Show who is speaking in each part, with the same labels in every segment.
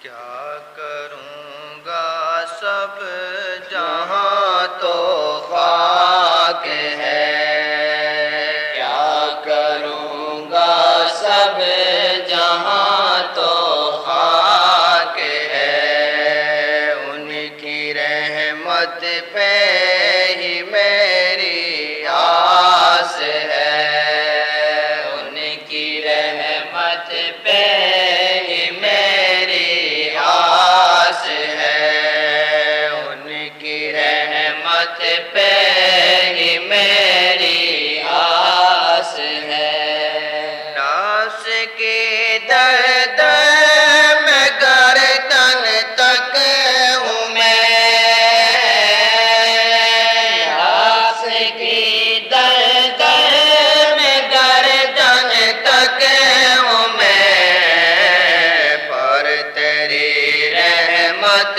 Speaker 1: کیا کروں گا سب جہاں تو خاک ہے، کیا کروں گا سب جہاں تو خاک ہے، ان کی رحمت پہ ہی میری آس ہے، ان کی رحمت پہ ہی میری آس ہے، ان کی رحمت پہ ہی میری آس ہے۔ ناس کی درد میں گردن تک ہوں میں، ناس کی درد میں گردن تک ہوں میں، پر تیری رحمت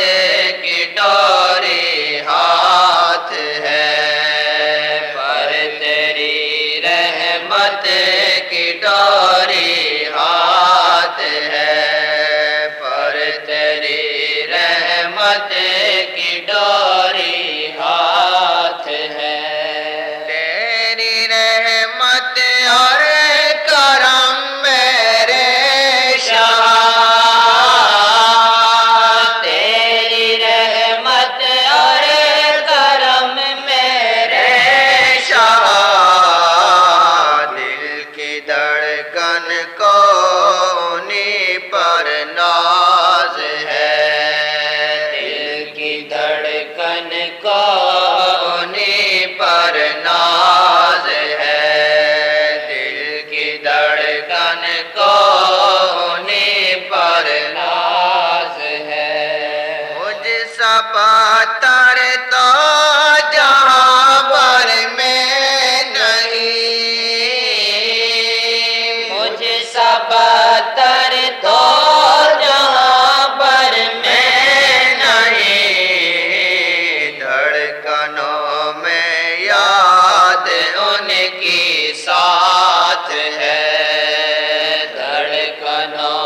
Speaker 1: کی ڈوری ہاتھ ہے، پر تیری رحمت کی ڈوری ہاتھ ہے، پر تیری رحمت کی ڈوری ہاتھ ہے۔ تیری رحمت اور کرم میرے شاہ، تیری رحمت اور کرم میرے شاہ، دل کی دھڑکن کو انہی پر ناز ہے، دل کی دھڑکن کو انہی پر ناز ہے، دل کی دھڑکن کو انہی پر ناز ہے۔ مجھ سا پاتر تو جہاں بھر میں نہیں، مجھ سا پاتر تو جہاں بھر میں نہیں، دھڑکنوں میں یاد ان کی ساتھ ہے، دھڑکنوں